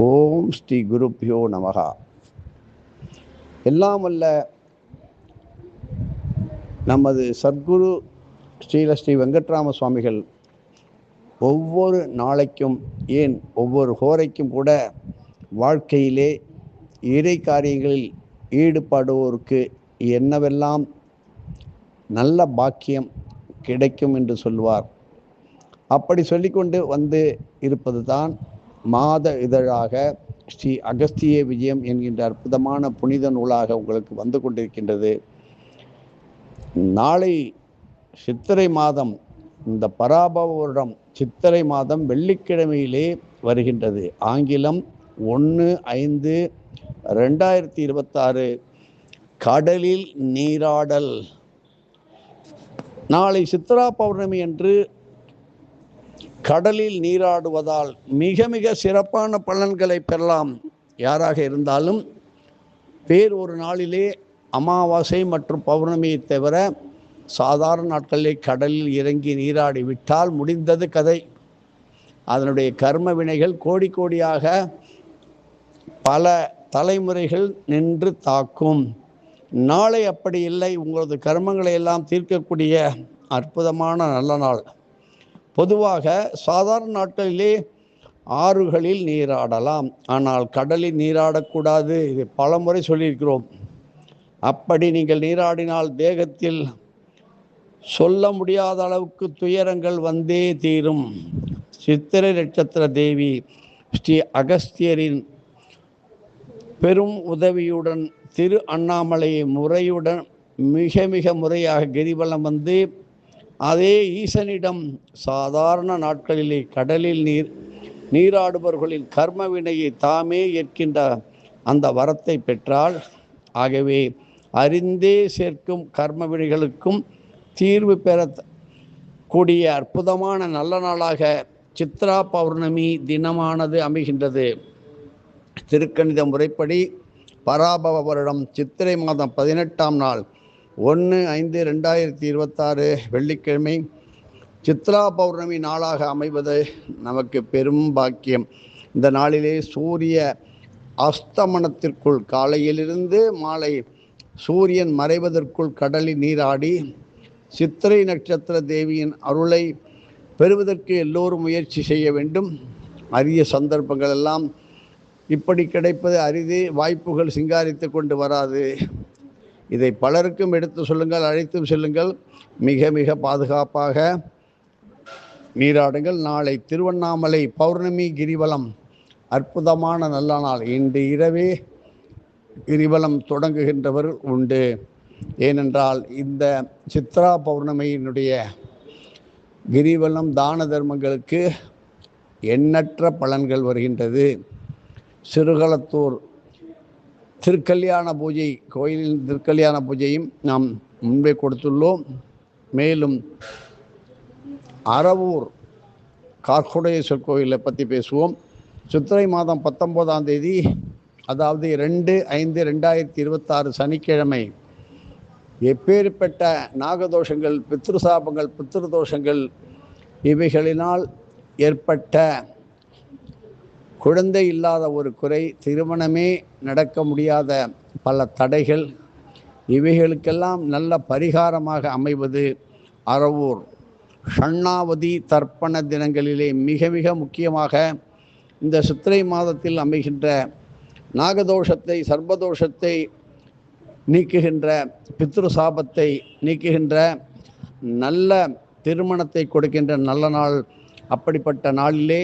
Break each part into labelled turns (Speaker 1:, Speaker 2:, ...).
Speaker 1: ஓம் ஸ்ரீ குருப்பியோ நமகா. எல்லாம் வல்ல நமது சத்குரு ஸ்ரீ வெங்கட்ராம சுவாமிகள் ஒவ்வொரு நாளைக்கும், ஏன் ஒவ்வொரு ஹோரைக்கும் கூட வாழ்க்கையிலே இறை காரியங்களில் ஈடுபடுவோருக்கு என்னவெல்லாம் நல்ல பாக்கியம் கிடைக்கும் என்று சொல்வார். அப்படி சொல்லிக்கொண்டு வந்து இருப்பது தான் மாத இதழாக ஸ்ரீ அகஸ்திய விஜயம் என்கின்ற அற்புதமான புனித நூலாக உங்களுக்கு வந்து கொண்டிருக்கின்றது. நாளை சித்திரை மாதம், இந்த பராபவ வருடம் சித்திரை மாதம் வெள்ளிக்கிழமையிலே வருகின்றது. ஆங்கிலம் 1/5/2026 கடலில் நீராடல். நாளை சித்ரா பௌர்ணமி என்று கடலில் நீராடுவதால் மிக மிக சிறப்பான பலன்களை பெறலாம். யாராக இருந்தாலும் வேறொரு நாளிலே அமாவாசை மற்றும் பௌர்ணமியை தவிர சாதாரண நாட்களிலே கடலில் இறங்கி நீராடி விட்டால் முடிந்தது கதை. அதனுடைய கர்ம வினைகள் கோடி கோடியாக பல தலைமுறைகள் நின்று தாக்கும். நாளை அப்படி இல்லை. உங்களது கர்மங்களை எல்லாம் தீர்க்கக்கூடிய அற்புதமான நல்ல நாள். பொதுவாக சாதாரண நாட்களிலே ஆறுகளில் நீராடலாம், ஆனால் கடலில் நீராடக்கூடாது. இது பல முறை சொல்லியிருக்கிறோம். அப்படி நீங்கள் நீராடினால் தேகத்தில் சொல்ல முடியாத அளவுக்கு துயரங்கள் வந்தே தீரும். சித்திரை நட்சத்திர தேவி ஸ்ரீ அகஸ்தியரின் பெரும் உதவியுடன் திரு அண்ணாமலையை முறையுடன் மிக மிக முறையாக கிரிவலம் வந்து அதே ஈசனிடம் சாதாரண நாட்களிலே கடலில் நீராடுபவர்களின் கர்ம வினையை தாமே ஏற்கின்ற அந்த வரத்தை பெற்றால், ஆகவே அறிந்தே சேர்க்கும் கர்ம வினைகளுக்கும் தீர்வு பெறக்கூடிய அற்புதமான நல்ல நாளாக சித்ரா பௌர்ணமி தினமானது அமைகின்றது. திருக்கணித முறைப்படி பராபவ வருடம் சித்திரை மாதம் 18ஆம் நாள் 1/5/2026 வெள்ளிக்கிழமை சித்ரா பௌர்ணமி நாளாக அமைவது நமக்கு பெரும் பாக்கியம். இந்த நாளிலே சூரிய அஸ்தமனத்திற்குள், காலையிலிருந்து மாலை சூரியன் மறைவதற்குள் கடலில் நீராடி சித்திரை நட்சத்திர தேவியின் அருளை பெறுவதற்கு எல்லோரும் முயற்சி செய்ய வேண்டும். அரிய சந்தர்ப்பங்கள் எல்லாம் இப்படி கிடைப்பது அரிது. வாய்ப்புகள் சிங்காரித்து கொண்டு வராது. இதை பலருக்கும் எடுத்து சொல்லுங்கள், அழைத்தும் செல்லுங்கள். மிக மிக பாதுகாப்பாக நீராடுங்கள். நாளை திருவண்ணாமலை பௌர்ணமி கிரிவலம் அற்புதமான நல்ல நாள். இன்று இரவே கிரிவலம் தொடங்குகின்றவர் உண்டு. ஏனென்றால் இந்த சித்ரா பௌர்ணமியினுடைய கிரிவலம் தான தர்மங்களுக்கு எண்ணற்ற பலன்கள் வருகின்றது. சிறுகளத்தூர் திருக்கல்யாண பூஜை கோயிலின் திருக்கல்யாண பூஜையும் நாம் முன்பே கொடுத்துள்ளோம். மேலும் அரவூர் கார்கோடேஸ்வர் கோயிலை பற்றி பேசுவோம். சித்திரை மாதம் 19ஆம் தேதி, அதாவது 2/5/2026 சனிக்கிழமை, எப்பேற்பட்ட நாகதோஷங்கள், பித்ருசாபங்கள், பித்ருதோஷங்கள், இவைகளினால் ஏற்பட்ட குழந்தை இல்லாத ஒரு குறை, திருமணமே நடக்க முடியாத பல தடைகள், இவைகளுக்கெல்லாம் நல்ல பரிகாரமாக அமைவது அரவூர் ஷண்ணாவதி தர்ப்பண தினங்களிலே மிக மிக முக்கியமாக இந்த சித்திரை மாதத்தில் அமைகின்ற நாகதோஷத்தை, சர்ப்பதோஷத்தை நீக்குகின்ற, பித்ருசாபத்தை நீக்குகின்ற, நல்ல திருமணத்தை கொடுக்கின்ற நல்ல நாள். அப்படிப்பட்ட நாளிலே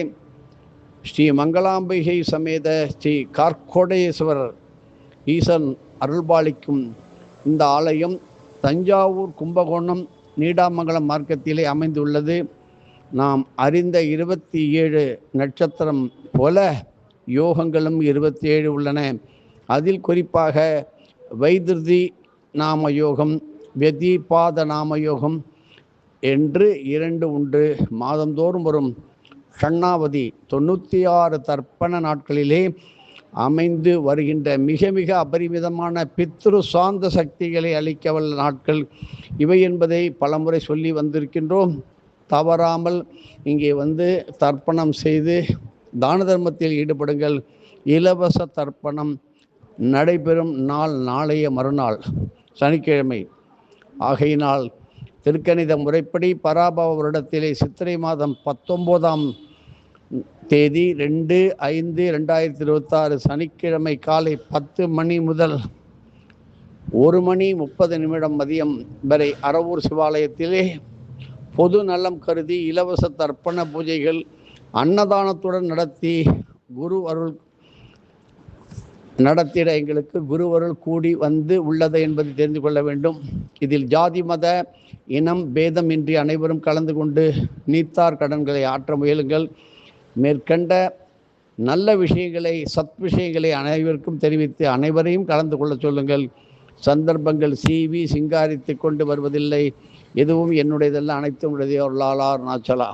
Speaker 1: ஸ்ரீ மங்களாம்பிகை சமேத ஸ்ரீ கார்கோடேஸ்வரர் ஈசன் அருள்பாலிக்கும் இந்த ஆலயம் தஞ்சாவூர் கும்பகோணம் நீடாமங்கலம் மார்க்கத்திலே அமைந்துள்ளது. நாம் அறிந்த 27 நட்சத்திரம் போல யோகங்களும் 27 உள்ளன. அதில் குறிப்பாக வைத்திருதி நாம யோகம், வெதிபாத நாம யோகம் என்று 2 உண்டு. மாதந்தோறும் வரும் ஷண்ணாவதி 96 தர்ப்பண நாட்களிலே அமைந்து வருகின்ற மிக மிக அபரிமிதமான பித்ரு சாந்த சக்திகளை அளிக்க வல்ல நாட்கள் இவை என்பதை பலமுறை சொல்லி வந்திருக்கின்றோம். தவறாமல் இங்கே வந்து தர்ப்பணம் செய்து தான தர்மத்தில் ஈடுபடுங்கள். இலவச தர்ப்பணம் நடைபெறும் நாள் நாளைய மறுநாள் சனிக்கிழமை. ஆகையினால் திருக்கணித முறைப்படி பராபவ வருடத்திலே சித்திரை மாதம் 19ஆம் தேதி 2/5/2026 சனிக்கிழமை காலை 10 மணி முதல் 1:30 மதியம் வரை அரவூர் சிவாலயத்திலே பொது நலம் கருதி இலவச தர்ப்பண பூஜைகள் அன்னதானத்துடன் நடத்தி குரு அருள் நடத்திட எங்களுக்கு குரு அருள் கூடி வந்து உள்ளது என்பதை தெரிந்து கொள்ள வேண்டும். இதில் ஜாதி மத இனம் பேதமின்றி அனைவரும் கலந்து கொண்டு நீத்தார் கடன்களை ஆற்ற முயலுங்கள். மேற்கண்ட நல்ல விஷயங்களை சத் விஷயங்களை அனைவருக்கும் தெரிவித்து அனைவரையும் கலந்து கொள்ள சொல்லுங்கள். சந்தர்ப்பங்கள் சீவி சிங்காரித்து கொண்டு வருவதில்லை. எதுவும் என்னுடையதெல்லாம் அனைத்தும் உடையதே அருளாளர் நாச்சலா.